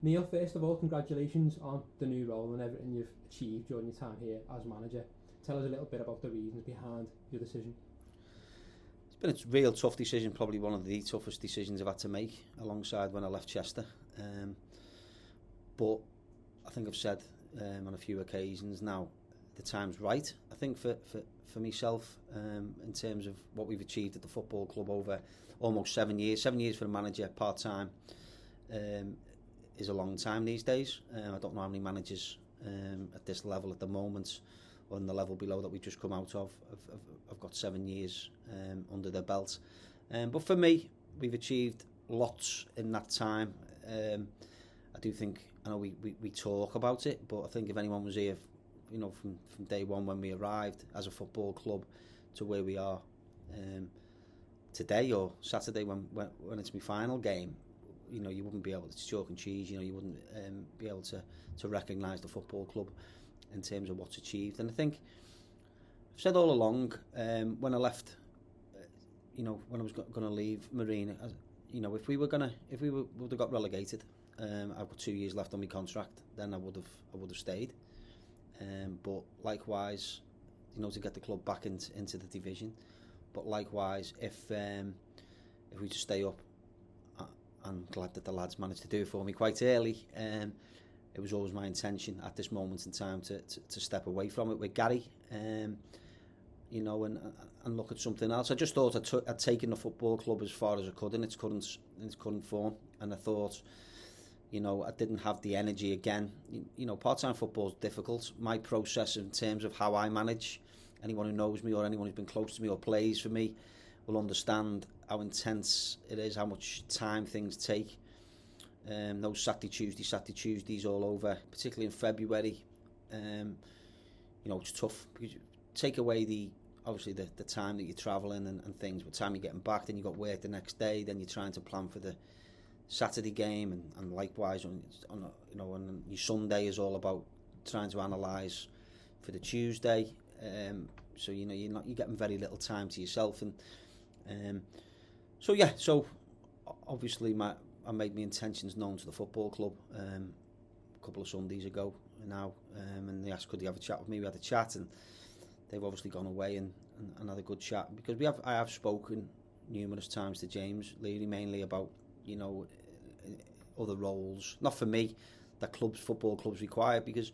Neil, first of all, congratulations on the new role and everything you've achieved during your time here as manager. Tell us a little bit about the reasons behind your decision. It's been a real tough decision, probably one of the toughest decisions I've had to make, alongside when I left Chester. But I think I've said on a few occasions now, the time's right. I think for myself, in terms of what we've achieved at the football club over almost 7 years. 7 years for a manager part-time is a long time these days. I don't know how many managers at this level at the moment, or in the level below that we've just come out of, I've got 7 years under their belt. But for me, we've achieved lots in that time. I do think, I know we talk about it, but I think if anyone was here, from day one when we arrived as a football club to where we are today, or Saturday when it's my final game, you wouldn't be able to chalk and cheese. You wouldn't be able to recognise the football club in terms of what's achieved. And I think I've said all along, when I left, when I was going to leave Marine, if we would have got relegated, I've got 2 years left on my contract, then I would have stayed. But likewise, to get the club back into the division. But likewise, if we just stay up, I'm glad that the lads managed to do it for me quite early. It was always my intention at this moment in time to step away from it with Gary, and look at something else. I just thought I'd taken the football club as far as I could in its current form, and I thought, I didn't have the energy again. Part-time football is difficult. My process in terms of how I manage, anyone who knows me or anyone who's been close to me or plays for me will understand how intense it is, how much time things take. Those Saturday Tuesdays all over, particularly in February. It's tough because you take away the time that you're travelling and things, but the time you're getting back, then you've got work the next day, then you're trying to plan for the Saturday game, and likewise on your Sunday is all about trying to analyse for the Tuesday. So you're getting very little time to yourself, and so obviously I made my intentions known to the football club a couple of Sundays ago now, and they asked could they have a chat with me. We had a chat, and they've obviously gone away and had a good chat, because I have spoken numerous times to James Leary, mainly about other roles, not for me, that football clubs require, because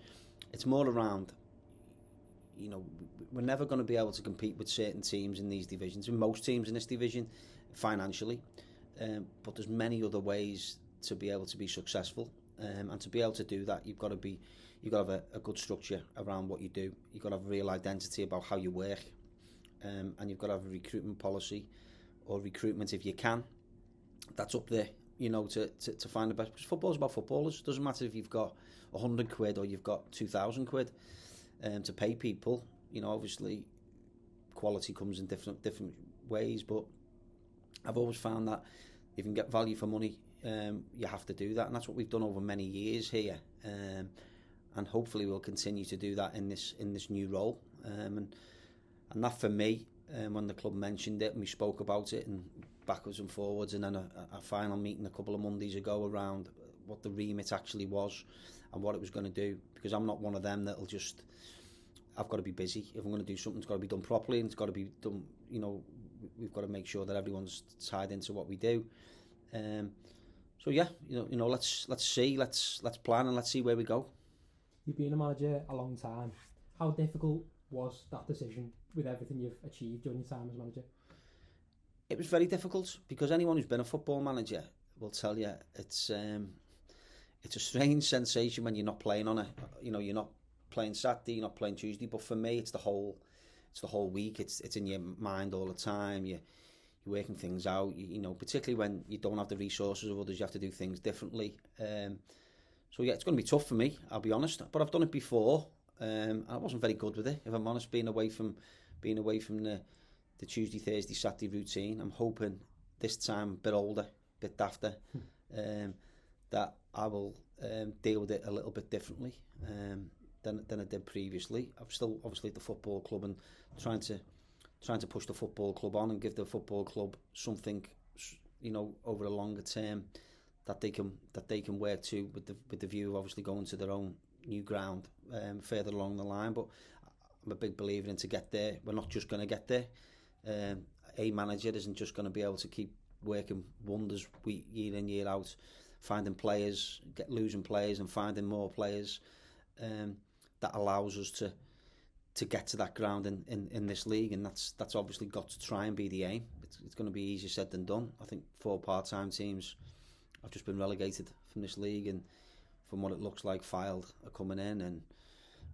it's more around, we're never going to be able to compete with certain teams in these divisions, and most teams in this division financially, but there's many other ways to be able to be successful, and to be able to do that, you've got to have a good structure around what you do. You've got to have a real identity about how you work, and you've got to have a recruitment policy, or recruitment if you can, that's up there, to find the best. Because football's about footballers. It doesn't matter if you've got 100 quid or you've got 2,000 quid to pay people. Obviously quality comes in different ways, but I've always found that if you can get value for money, you have to do that, and that's what we've done over many years here, and hopefully we'll continue to do that in this new role, and that for me, when the club mentioned it and we spoke about it and backwards and forwards, and then a final meeting a couple of Mondays ago around what the remit actually was and what it was going to do, because I'm not one of them that'll just, I've got to be busy. If I'm going to do something, it's got to be done properly, and it's got to be done, we've got to make sure that everyone's tied into what we do. So yeah, let's see, let's plan, and let's see where we go. You've been a manager a long time. How difficult was that decision with everything you've achieved during your time as manager? It was very difficult, because anyone who's been a football manager will tell you it's a strange sensation when you're not playing on it. You're not playing Saturday, you're not playing Tuesday, but for me it's the whole week. It's in your mind all the time. You're working things out. Particularly when you don't have the resources of others, you have to do things differently. So yeah, it's going to be tough for me, I'll be honest. But I've done it before, and I wasn't very good with it, if I'm honest. Being away from the Tuesday, Thursday, Saturday routine. I'm hoping this time, a bit older, a bit dafter, that I will deal with it a little bit differently than I did previously. I'm still obviously at the football club and trying to push the football club on and give the football club something, over a longer term that they can work to with the view of obviously going to their own new ground further along the line. But I'm a big believer in to get there. We're not just going to get there. A manager isn't just going to be able to keep working wonders year in, year out, finding players, losing players and finding more players. That allows us to get to that ground in this league, and that's obviously got to try and be the aim. It's going to be easier said than done. I think 4 part-time teams have just been relegated from this league, and from what it looks like, Fylde are coming in, and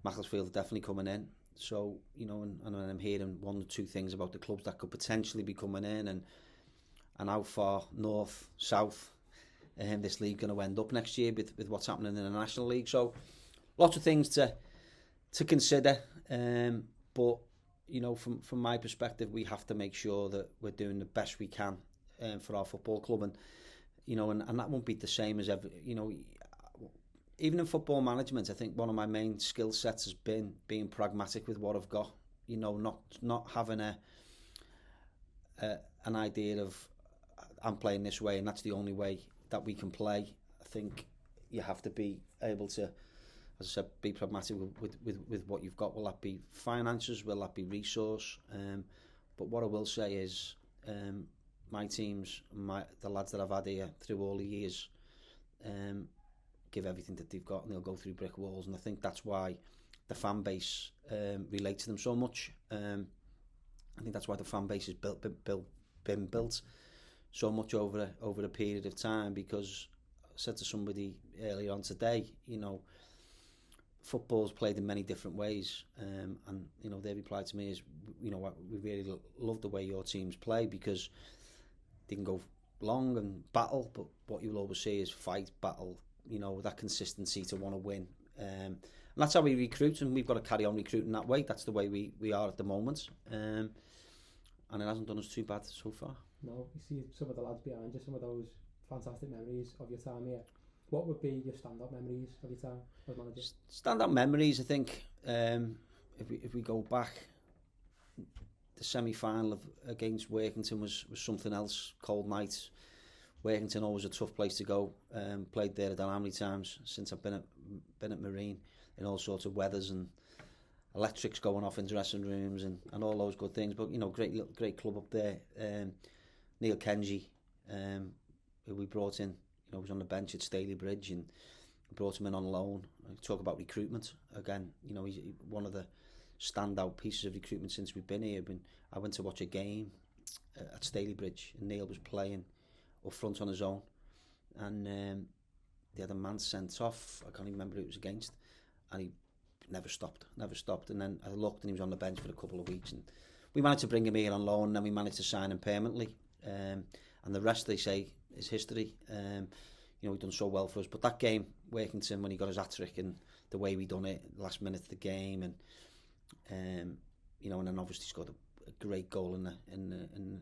Macclesfield are definitely coming in. So, you know, and I'm hearing 1 or 2 things about the clubs that could potentially be coming in, and how far north, south this league going to end up next year with what's happening in the National League. So, lots of things to consider, but you know, from my perspective, we have to make sure that we're doing the best we can for our football club, and you know, and that won't be the same as ever. You know, even in football management, I think one of my main skill sets has been being pragmatic with what I've got. You know, not having an idea of I'm playing this way and that's the only way that we can play. I think you have to be able to, as I said, be pragmatic with what you've got. Will that be finances? Will that be resource? But what I will say is my teams, the lads that I've had here through all the years, give everything that they've got, and they'll go through brick walls. And I think that's why the fan base relates to them so much. I think that's why the fan base has been built so much over a period of time, because I said to somebody earlier on today, you know, football's played in many different ways, and you know, their reply to me is, you know, we really love the way your teams play, because they can go long and battle, but what you'll always see is fight, battle, you know, that consistency to want to win, and that's how we recruit, and we've got to carry on recruiting that way. That's the way we are at the moment, and it hasn't done us too bad so far. No, you see some of the lads behind you, some of those fantastic memories of your time here. What would be your stand-up memories of your time as manager? Stand-up memories, I think, if we go back, the semi-final against Workington was something else. Cold night. Workington always a tough place to go. Played there I don't know how many times since I've been at Marine, in all sorts of weathers, and electrics going off in dressing rooms and all those good things. But you know, great club up there. Neil Kenji, who we brought in, you know, was on the bench at Staley Bridge, and brought him in on loan. Talk about recruitment again. You know, he's one of the standout pieces of recruitment since we've been here. I went to watch a game at Staley Bridge, and Neil was playing up front on his own, and they had a man sent off. I can't even remember who it was against, and he never stopped. And then I looked, and he was on the bench for a couple of weeks, and we managed to bring him here on loan, and then we managed to sign him permanently. And the rest, they say, is history. You know, he's done so well for us. But that game, Workington, when he got his hat-trick, and the way we done it, last minute of the game, and you know, and then obviously scored a great goal in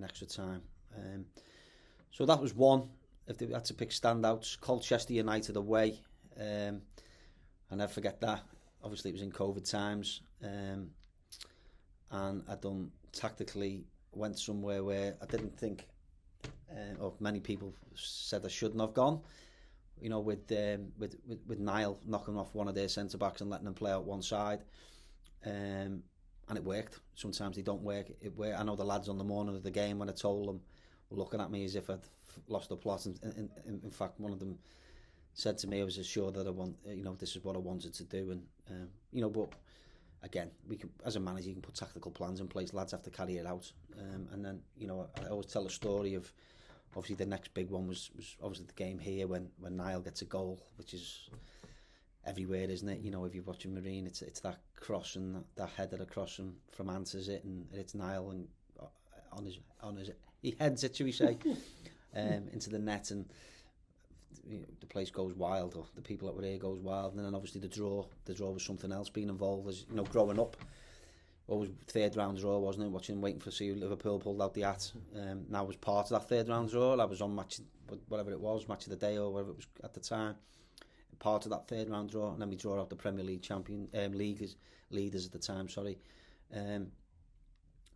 extra time. So that was one. If they had to pick standouts, Colchester United away. I'll never forget that. Obviously, it was in COVID times, and I done tactically went somewhere where I didn't think, or many people said I shouldn't have gone. You know, with Niall knocking off one of their centre backs and letting them play out one side, and it worked. Sometimes they don't work. It worked. I know the lads on the morning of the game, when I told them, were looking at me as if I'd lost the plot. And in fact, one of them said to me, I was assured that this is what I wanted to do, and you know, but again, we can, as a manager, you can put tactical plans in place. Lads have to carry it out, and then, you know, I always tell a story of, obviously the next big one was obviously the game here when Niall gets a goal, which is everywhere, isn't it? You know, if you're watching Marine, it's that cross and that header across from answers it, and it's Niall, and on his he heads it, shall we say, into the net, and you know, the place goes wild, or the people that were here goes wild. And then obviously the draw was something else. Being involved, as you know, growing up, always third round draw, wasn't it? Waiting for see Liverpool pulled out the hat. Now I was part of that third round draw. I was on match of the day or whatever it was at the time, part of that third round draw, and then we draw out the Premier League leaders at the time.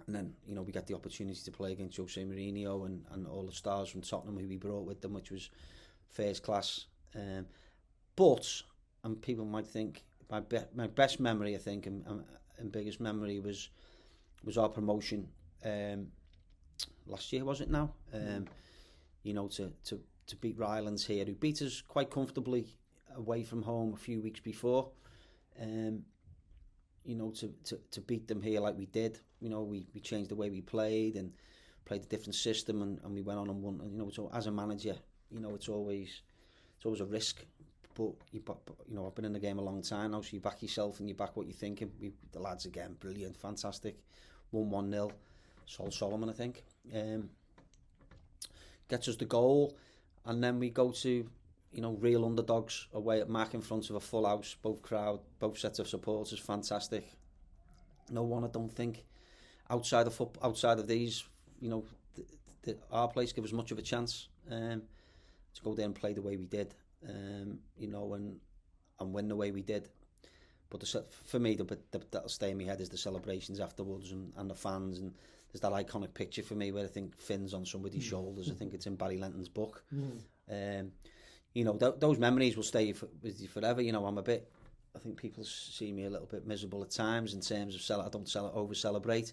And then, you know, we got the opportunity to play against Jose Mourinho and all the stars from Tottenham who we brought with them, which was first class. But, and people might think, my best memory, I think, and biggest memory was our promotion last year, was it now? You know, to beat Rylands here, who beat us quite comfortably away from home a few weeks before. You know, to beat them here like we did. You know, we changed the way we played and played a different system, and we went on and won. And, you know, so as a manager, you know, it's always a risk. But you know, I've been in the game a long time now, so you back yourself and you back what you're thinking. The lads again, brilliant, fantastic. 1-1-0. Sol Solomon, I think, gets us the goal, and then we go to, you know, real underdogs away at Mac in front of a full house, both sets of supporters, fantastic. No one, I don't think, outside of these, you know, our place give us much of a chance to go there and play the way we did, you know, and win the way we did. But for me, that'll stay in my head is the celebrations afterwards and the fans, and there's that iconic picture for me where I think Finn's on somebody's shoulders. I think it's in Barry Lenton's book. You know, those memories will stay with you forever. You know, I think people see me a little bit miserable at times in terms of I don't over-celebrate.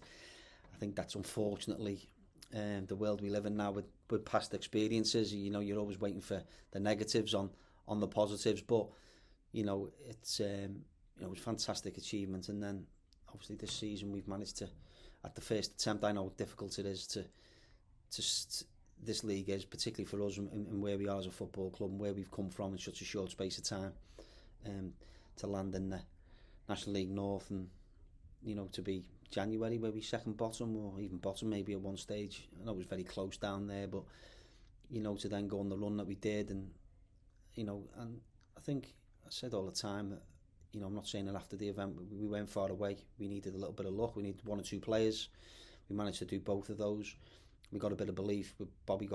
I think that's unfortunately the world we live in now with past experiences. You know, you're always waiting for the negatives on the positives, but, you know, it's you know, it was a fantastic achievement. And then obviously this season we've managed to, at the first attempt, I know how difficult it is to this league is, particularly for us and where we are as a football club and where we've come from in such a short space of time, to land in the National League North, and, you know, to be January where we second bottom or even bottom maybe at one stage. I know it was very close down there, but, you know, to then go on the run that we did, and, you know, and I think I said all the time that, you know, I'm not saying that after the event we went far away. We needed a little bit of luck. We needed one or two players. We managed to do both of those. We got a bit of belief. Bobby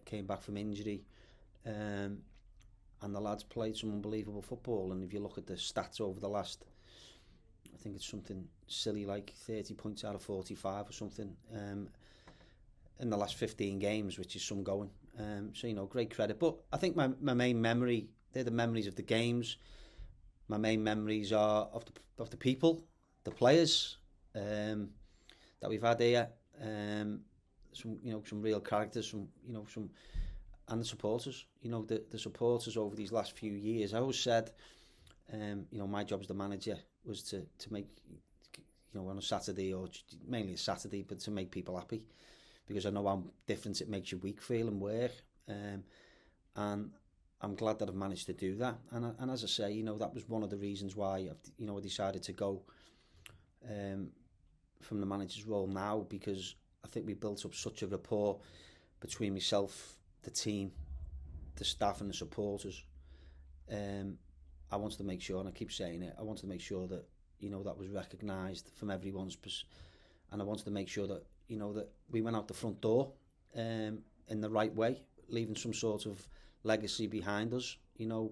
came back from injury, and the lads played some unbelievable football. And if you look at the stats over the last, I think it's something silly like 30 points out of 45 or something in the last 15 games, which is some going. So, you know, great credit. But I think my main memory, they're the memories of the games. My main memories are of the people, the players that we've had here. Some real characters, and the supporters. You know, the supporters over these last few years. I always said, you know, my job as the manager was to make, you know, on a Saturday or mainly a Saturday, but to make people happy, because I know how different it makes your week feel and work. And I'm glad that I've managed to do that. And as I say, you know, that was one of the reasons why I decided to go from the manager's role now, because I think we built up such a rapport between myself, the team, the staff and the supporters. I wanted to make sure, and I keep saying it, I wanted to make sure that, you know, that was recognised from everyone's and I wanted to make sure that, you know, that we went out the front door in the right way, leaving some sort of legacy behind us. You know,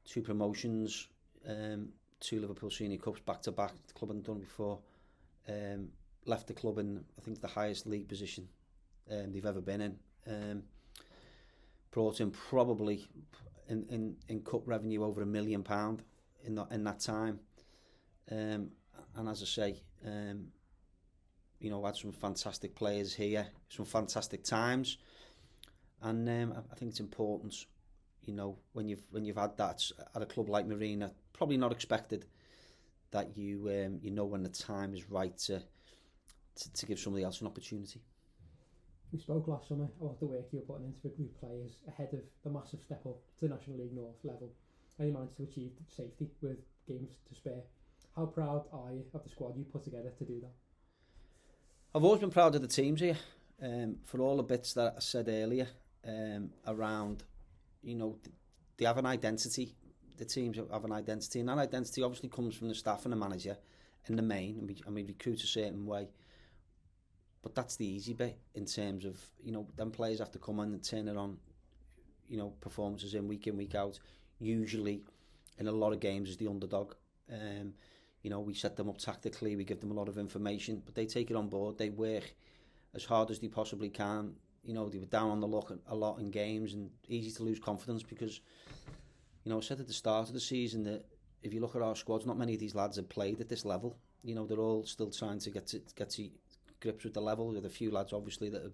2 promotions, 2 Liverpool Senior Cups back to back, the club hadn't done before. Left the club in, I think, the highest league position they've ever been in. Brought in probably in cup revenue over £1 million in that time. And as I say, you know, had some fantastic players here, some fantastic times. And I think it's important, you know, when you've had that at a club like Marina, probably not expected, that you know when the time is right to give somebody else an opportunity. We spoke last summer about the work you were putting into the group players ahead of the massive step up to National League North level, and you managed to achieve safety with games to spare. How proud are you of the squad you put together to do that? I've always been proud of the teams here, for all the bits that I said earlier, around, you know, they have an identity. The teams have an identity, and that identity obviously comes from the staff and the manager in the main, and we recruit a certain way. But that's the easy bit in terms of, you know, them players have to come in and turn it on, you know, performances in, week out. Usually, in a lot of games, as the underdog. You know, we set them up tactically, we give them a lot of information, but they take it on board. They work as hard as they possibly can. You know, they were down on the luck a lot in games and easy to lose confidence because, you know, I said at the start of the season that if you look at our squads, not many of these lads have played at this level. You know, they're all still trying to get to grips with the level. There's a few lads obviously that are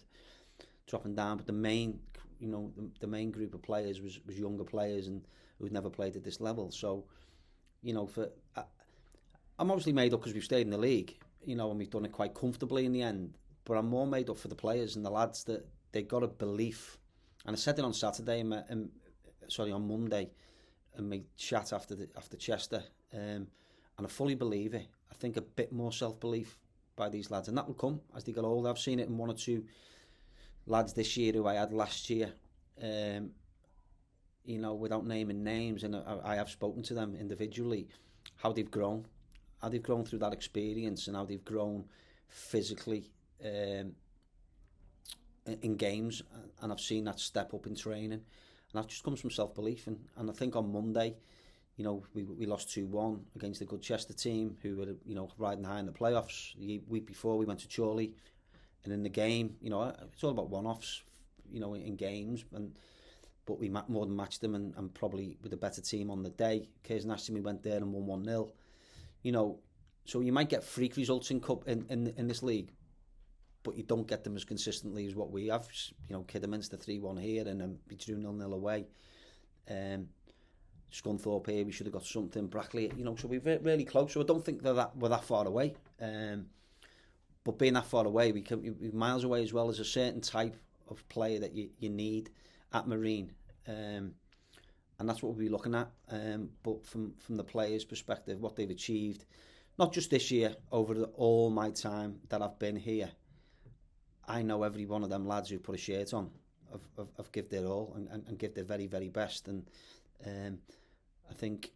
dropping down, but the main, you know, the main group of players was younger players and who'd never played at this level. So, you know, I'm obviously made up because we've stayed in the league, you know, and we've done it quite comfortably in the end. But I'm more made up for the players and the lads that they got a belief. And I said it on Saturday, on Monday, and my chat after Chester, and I fully believe it. I think a bit more self-belief by these lads, and that will come as they get older. I've seen it in one or two lads this year who I had last year, you know, without naming names, and I have spoken to them individually, how they've grown through that experience, and how they've grown physically in games, and I've seen that step up in training, and that just comes from self-belief. And I think on Monday, you know, we lost 2-1 against a good Chester team who were, you know, riding high in the playoffs. The week before we went to Chorley, and in the game, you know, it's all about one-offs, you know, in games, but we more than matched them, and probably with a better team on the day. Kersnashton, we went there and won 1-0. You know, so you might get freak results in this league, but you don't get them as consistently as what we have. You know, Kidderminster 3-1 here, and then we drew 0-0 away. Scunthorpe here, we should have got something. Brackley, you know, so we're really close. So I don't think that we're that far away. But being that far away, we're miles away as well. As a certain type of player that you need at Marine, and that's what we'll be looking at. But from the players' perspective, what they've achieved, not just this year, over all my time that I've been here, I know every one of them lads who put a shirt on have give their all and give their very, very best. And I think,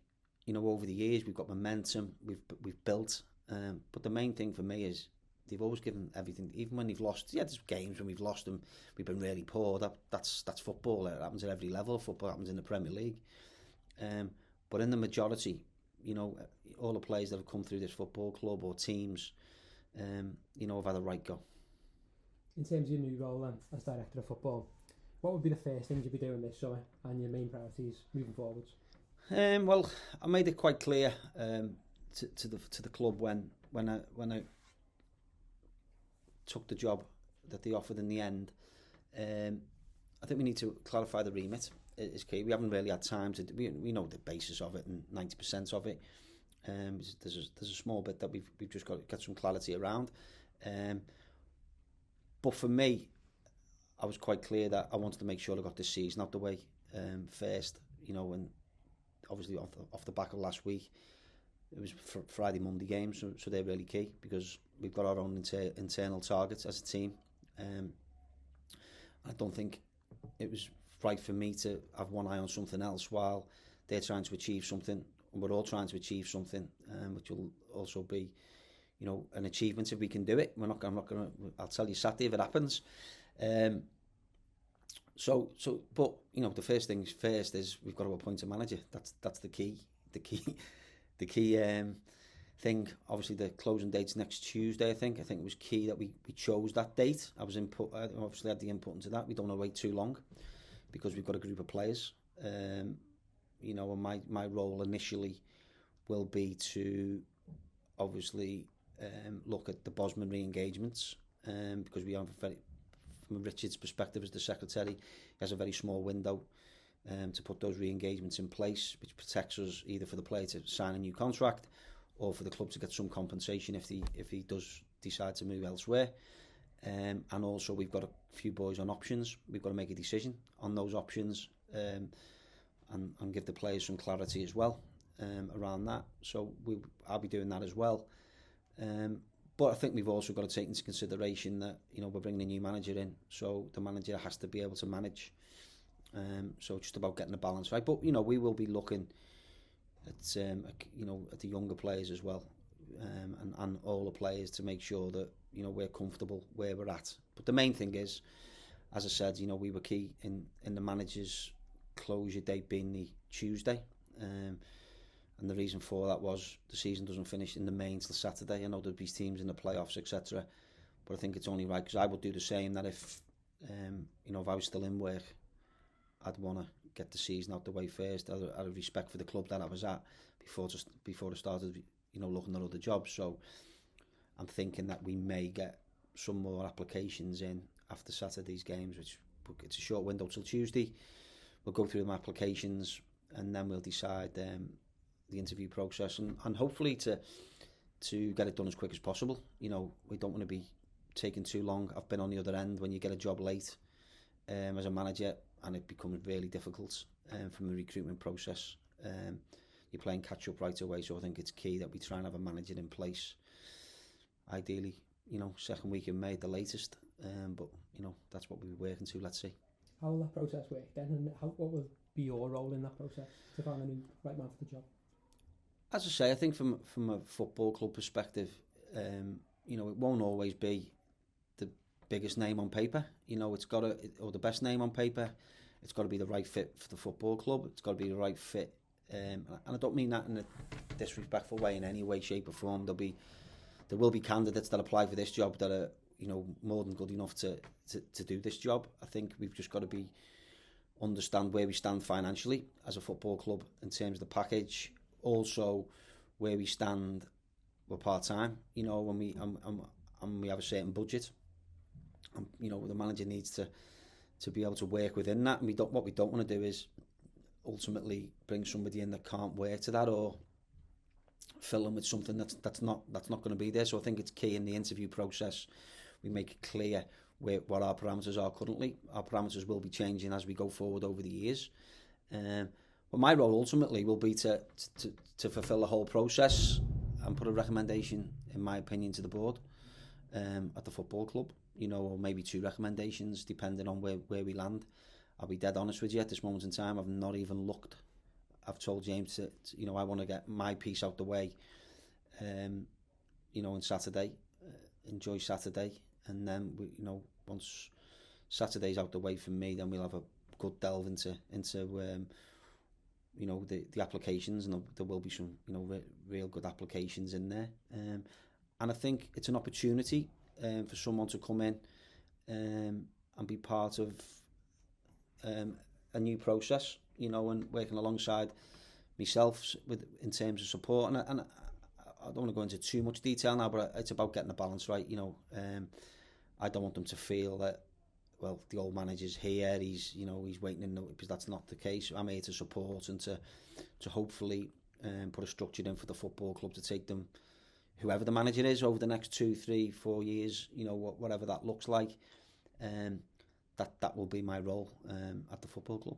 you know, over the years we've got momentum, we've built. But the main thing for me is they've always given everything, even when they've lost. Yeah, there's games when we've lost them, we've been really poor. That's football. It happens at every level. Football happens in the Premier League. But in the majority, you know, all the players that have come through this football club or teams, you know, have had a right go. In terms of your new role then, as director of football, what would be the first things you'd be doing this summer and your main priorities moving forwards? Well, I made it quite clear to the club when I took the job that they offered in the end. I think we need to clarify the remit. Is key. We haven't really had time to. We know the basis of it and 90% of it. There's a small bit that we've just got to get some clarity around. But for me, I was quite clear that I wanted to make sure I got this season out the way first. You know, and obviously off the back of last week, it was Friday, Monday games, so they're really key because we've got our own internal targets as a team. I don't think it was right for me to have one eye on something else while they're trying to achieve something, and we're all trying to achieve something, which will also be, you know, an achievement if we can do it. I'm not going to. I'll tell you Saturday if it happens. But you know, the first things first is we've got to appoint a manager. That's the key. The key thing. Obviously, the closing date's next Tuesday. I think it was key that we chose that date. I obviously had the input into that. We don't want to wait too long because we've got a group of players. You know, and my role initially will be to obviously look at the Bosman re-engagements because we have from Richard's perspective as the secretary, he has a very small window to put those re-engagements in place, which protects us either for the player to sign a new contract or for the club to get some compensation if he does decide to move elsewhere. And also we've got a few boys on options. We've got to make a decision on those options and give the players some clarity as well around that. So I'll be doing that as well. But I think we've also got to take into consideration that, you know, we're bringing a new manager in, so the manager has to be able to manage. So it's just about getting the balance right. But, you know, we will be looking at, you know, at the younger players as well, and all the players to make sure that, you know, we're comfortable where we're at. But the main thing is, as I said, you know, we were key in the manager's closure date being the Tuesday. And the reason for that was the season doesn't finish in the main till Saturday. I know there'll be teams in the playoffs, etc. But I think it's only right, because I would do the same, that if if I was still in work, I'd want to get the season out the way first, out of respect for the club that I was at before I started, looking at other jobs. So I'm thinking that we may get some more applications in after Saturday's games, which it's a short window till Tuesday. We'll go through them applications, and then we'll decide the interview process, and hopefully to get it done as quick as possible. We don't want to be taking too long. I've been on the other end when you get a job late as a manager, and it becomes really difficult from the recruitment process. You're playing catch up right away, so I think it's key that we try and have a manager in place. Ideally, second week in May at the latest. But that's what we'll be working to. Let's see. How will that process work then, and what will be your role in that process to find a new right man for the job? As I say, I think from a football club perspective, it won't always be the biggest name on paper. It's got to, or the best name on paper. It's got to be the right fit for the football club. It's got to be the right fit, and I don't mean that in a disrespectful way in any way, shape, or form. There will be candidates that apply for this job that are more than good enough to do this job. I think we've just got to understand where we stand financially as a football club in terms of the package. Also, where we stand, we're part-time, when we have a certain budget. The manager needs to be able to work within that. And what we don't want to do is ultimately bring somebody in that can't work to that, or fill them with something that's not going to be there. So I think it's key in the interview process we make it clear what our parameters are currently. Our parameters will be changing as we go forward over the years. But my role ultimately will be to fulfil the whole process and put a recommendation, in my opinion, to the board at the football club, or maybe 2 recommendations depending on where we land. I'll be dead honest with you, at this moment in time, I've not even looked. I've told James that I want to get my piece out the way, on Saturday, enjoy Saturday, and then once Saturday's out the way for me, then we'll have a good delve into the applications, and there will be some real good applications in there, and I think it's an opportunity for someone to come in and be part of a new process, and working alongside myself in terms of support. And I don't want to go into too much detail now, but it's about getting the balance right. I don't want them to feel that, well, the old manager's here, he's waiting in, because that's not the case. I'm here to support and to hopefully put a structure in for the football club to take them, whoever the manager is, over the next 2, 3, 4 years, whatever that looks like. That will be my role at the football club.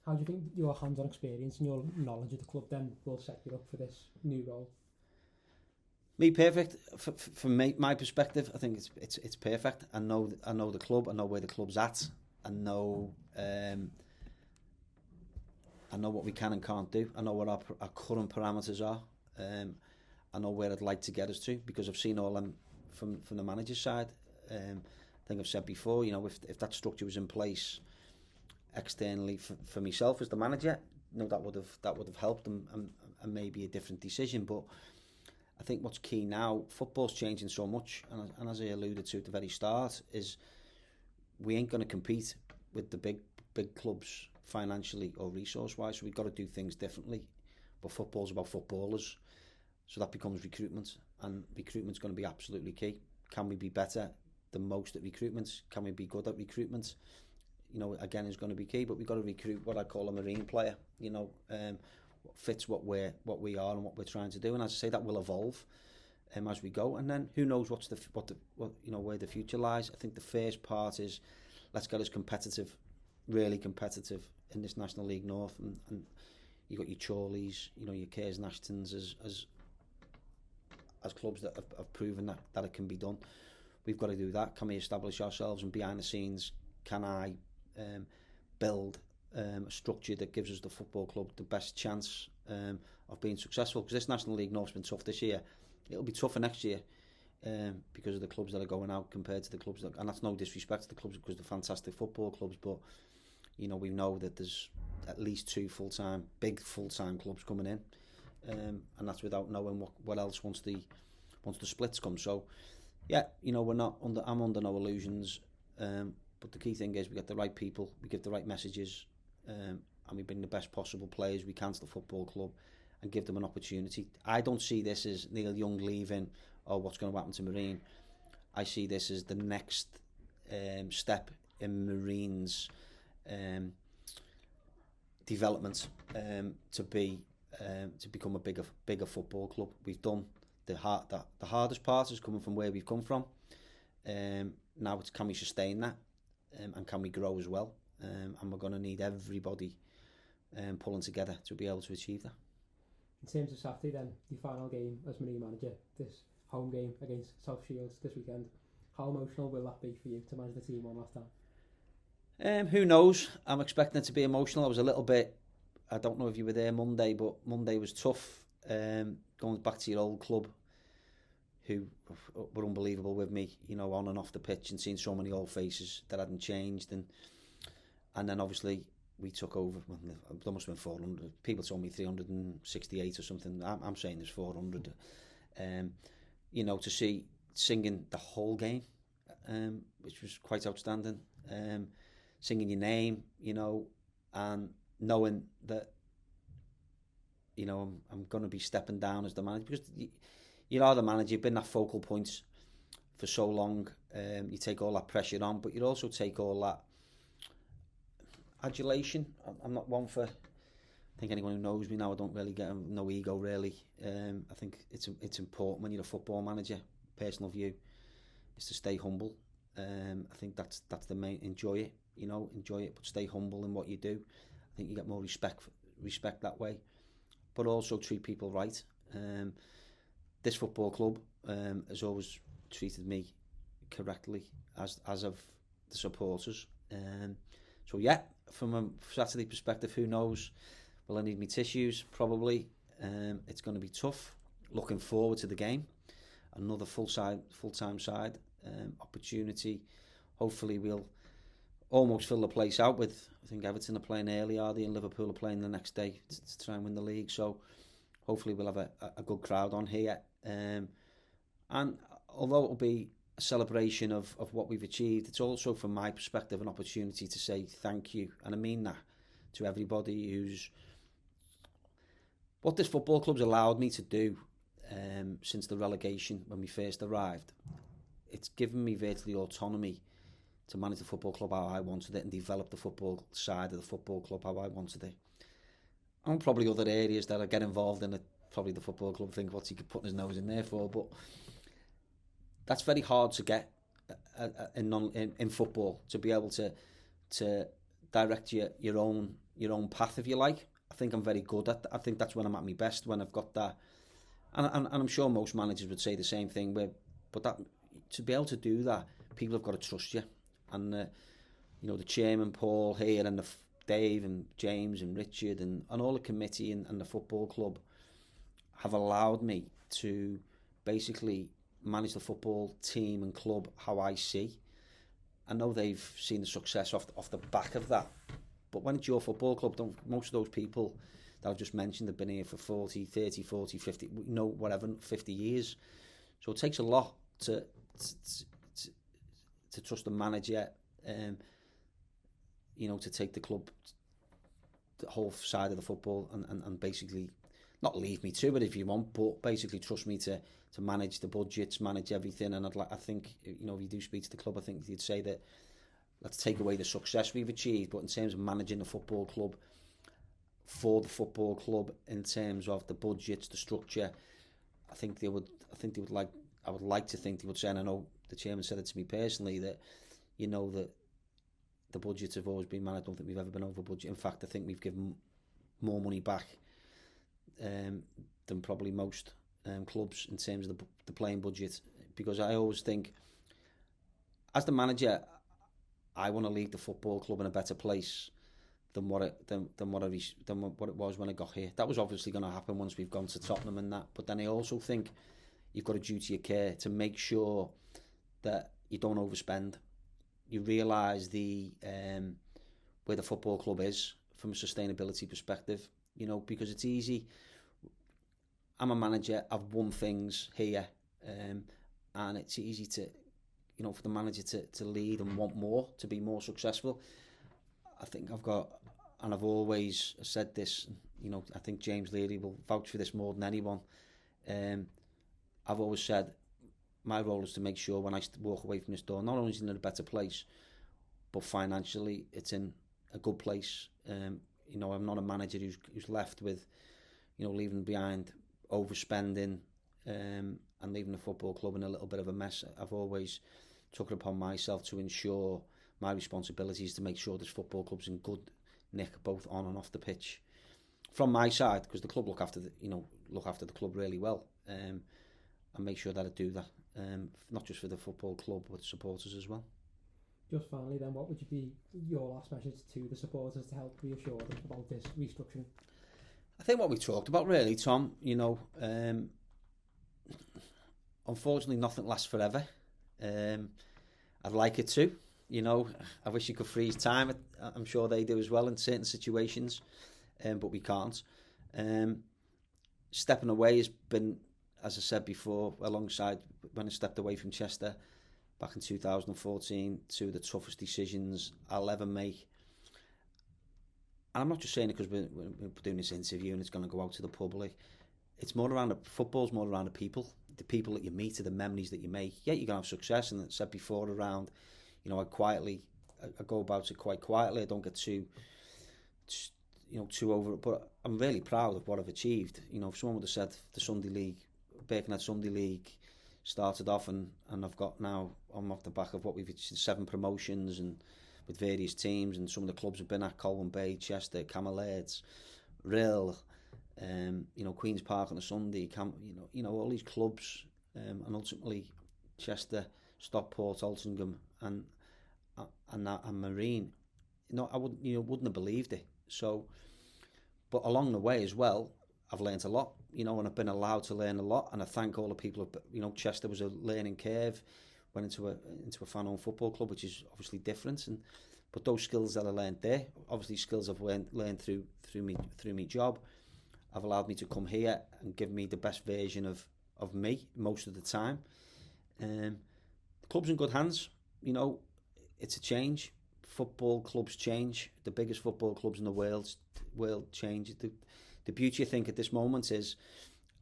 How do you think your hands-on experience and your knowledge of the club then will set you up for this new role? Me, perfect. From my perspective, I think it's perfect. I know the club. I know where the club's at. I know what we can and can't do. I know what our current parameters are. I know where I'd like to get us to, because I've seen all them from the manager's side. I think I've said before, if that structure was in place externally for myself as the manager, that would have helped and maybe a different decision. But I think what's key now, football's changing so much, and as I alluded to at the very start, is we ain't going to compete with the big clubs financially or resource-wise, so we've got to do things differently. But football's about footballers, so that becomes recruitment, and recruitment's going to be absolutely key. Can we be better than most at recruitment? Can we be good at recruitment? Again, is going to be key, but we've got to recruit what I call a marine player, fits what we are and what we're trying to do. And as I say, that will evolve as we go, and then who knows where the future lies. I think the first part is, let's get us really competitive in this National League North, and you got your Chorleys, your Cares and Ashtons as clubs that have proven that it can be done. We've got to do that. Can we establish ourselves, and behind the scenes, can I build a structure that gives us, the football club, the best chance of being successful? Because this National League North's been tough this year. It'll be tougher next year because of the clubs that are going out compared to the clubs that, and that's no disrespect to the clubs, because they're fantastic football clubs, but we know that there's at least 2 big full-time clubs coming in. and that's without knowing what else once the splits come. So yeah, you know, I'm under no illusions, but the key thing is we get the right people, we give the right messages, and we bring the best possible players we can to the football club and give them an opportunity. I don't see this as Neil Young leaving or what's going to happen to Marine. I see this as the next step in Marine's development to become a bigger football club. We've done the hardest part is coming from where we've come from. Now it's, can we sustain that, and can we grow as well? And we're going to need everybody pulling together to be able to achieve that. In terms of Saturday then, your final game as Marine manager, this home game against South Shields this weekend, how emotional will that be for you to manage the team one last time? Who knows? I'm expecting it to be emotional. I was a little bit, I don't know if you were there Monday, but Monday was tough. Going back to your old club, who were unbelievable with me, you know, on and off the pitch, and seeing so many old faces that hadn't changed, and then obviously we took over. Well, there must have been 400. People told me 368 or something. I'm saying there's 400. You know, to see singing the whole game, which was quite outstanding. Singing your name, you know, and knowing that, you know, I'm going to be stepping down as the manager, because you are the manager. You've been that focal point for so long. You take all that pressure on, but you also take all that adulation. I'm not one for, I think anyone who knows me now, I don't really get no ego really. I think it's important when you're a football manager. Personal view is to stay humble. I think that's the main. Enjoy it, you know, but stay humble in what you do. I think you get more respect that way, but also treat people right. This football club has always treated me correctly, as of the supporters. So yeah, from a Saturday perspective, who knows? Will I need me tissues? Probably. It's going to be tough. Looking forward to the game. Another full-time side opportunity. Hopefully we'll almost fill the place out with, I think Everton are playing early, are they? And Liverpool are playing the next day to try and win the league. So hopefully we'll have a good crowd on here. And although it'll be a celebration of what we've achieved, it's also, from my perspective, an opportunity to say thank you. And I mean that to everybody who's... What this football club's allowed me to do since the relegation when we first arrived, it's given me virtually autonomy to manage the football club how I wanted it and develop the football side of the football club how I wanted it. And probably other areas that I get involved in, probably the football club think what's he putting his nose in there for, but that's very hard to get in football, to be able to direct your own path, if you like. I think I'm very good at that. I think that's when I'm at my best, when I've got that. And I'm sure most managers would say the same thing. But that, to be able to do that, people have got to trust you. And you know, the chairman Paul here, and Dave and James and Richard and all the committee and the football club have allowed me to basically manage the football team and club how I see. I know they've seen the success off the back of that. But when it's your football club, most of those people that I've just mentioned have been here for 40, 30, 40, 50, whatever, 50 years. So it takes a lot to trust the manager, you know, to take the club, the whole side of the football, and basically not leave me to it if you want, but basically trust me to manage the budgets, manage everything. And I think, you know, if you do speak to the club, I think you'd say that let's take away the success we've achieved, but in terms of managing the football club for the football club, in terms of the budgets, the structure, I would like to think they would say, and I know the chairman said it to me personally, that, you know, that the budgets have always been managed. I don't think we've ever been over budget. In fact, I think we've given more money back than probably most clubs in terms of the playing budget, because I always think, as the manager, I want to leave the football club in a better place than what it was when I got here. That was obviously going to happen once we've gone to Tottenham and that. But then I also think you've got a duty of care to make sure that you don't overspend. You realise where the football club is from a sustainability perspective. You know, because it's easy. I'm a manager, I've won things here, and it's easy to, for the manager to lead and want more, to be more successful. I think I've always said this, I think James Leary will vouch for this more than anyone. I've always said my role is to make sure when I walk away from this door, not only is it in a better place, but financially it's in a good place. I'm not a manager who's left with, leaving behind overspending and leaving the football club in a little bit of a mess. I've always took it upon myself to ensure my responsibility is to make sure this football club's in good nick, both on and off the pitch. From my side, because the club look after the club really well, and make sure that I do that, not just for the football club but supporters as well. Just finally then, what would you be your last message to the supporters to help reassure them about this restructuring? I think what we talked about really, Tom, unfortunately nothing lasts forever. I'd like it to, I wish you could freeze time. I'm sure they do as well in certain situations, but we can't. Stepping away has been, as I said before, alongside when I stepped away from Chester back in 2014, two of the toughest decisions I'll ever make. And I'm not just saying it because we're doing this interview and it's going to go out to the public. It's more around football's more around the people that you meet, the memories that you make. Yeah, you're going to have success, and I said before around, I go about it quite quietly. I don't get too over it, but I'm really proud of what I've achieved. If someone would have said the Sunday League, Birkenhead Sunday League started off and I've got now, I'm off the back of what we've achieved, 7 promotions and with various teams, and some of the clubs have been at Colwyn Bay, Chester, Camberlades, Rill, Queen's Park on a Sunday, all these clubs, and ultimately Chester, Stockport, Altrincham, and Marine. I wouldn't have believed it. So, but along the way as well, I've learnt a lot, and I've been allowed to learn a lot, and I thank all the people. Chester was a learning curve. Went into a fan-owned football club, which is obviously different, but those skills that I learned there, obviously skills I've learned through my job, have allowed me to come here and give me the best version of me most of the time. The club's in good hands. It's a change. Football clubs change. The biggest football clubs in the world change. The beauty, I think, at this moment is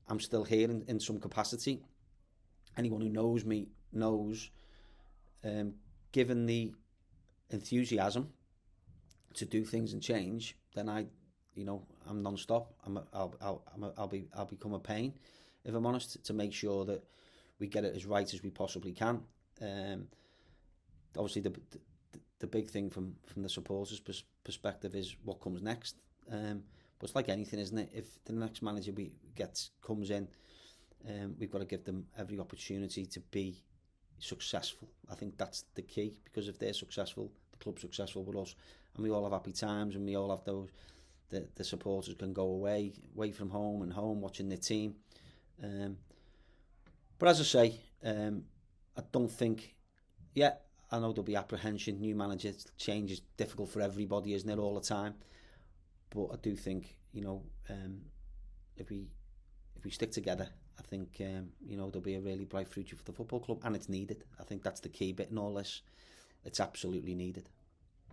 I'm still here in some capacity. Anyone who knows me knows, given the enthusiasm to do things and change, then I'm non-stop. I'll become a pain, if I'm honest, to make sure that we get it as right as we possibly can. Obviously, the big thing from the supporters' perspective is what comes next. But it's like anything, isn't it? If the next manager comes in, we've got to give them every opportunity to be successful. I think that's the key, because if they're successful, the club's successful with us, and we all have happy times, and we all have those. The supporters can go away from home and home watching their team. But as I say, I don't think. Yeah, I know there'll be apprehension. New manager change is difficult for everybody, isn't it, all the time? But I do think, if we stick together, I think there'll be a really bright future for the football club, and it's needed. I think that's the key bit in all this. It's absolutely needed.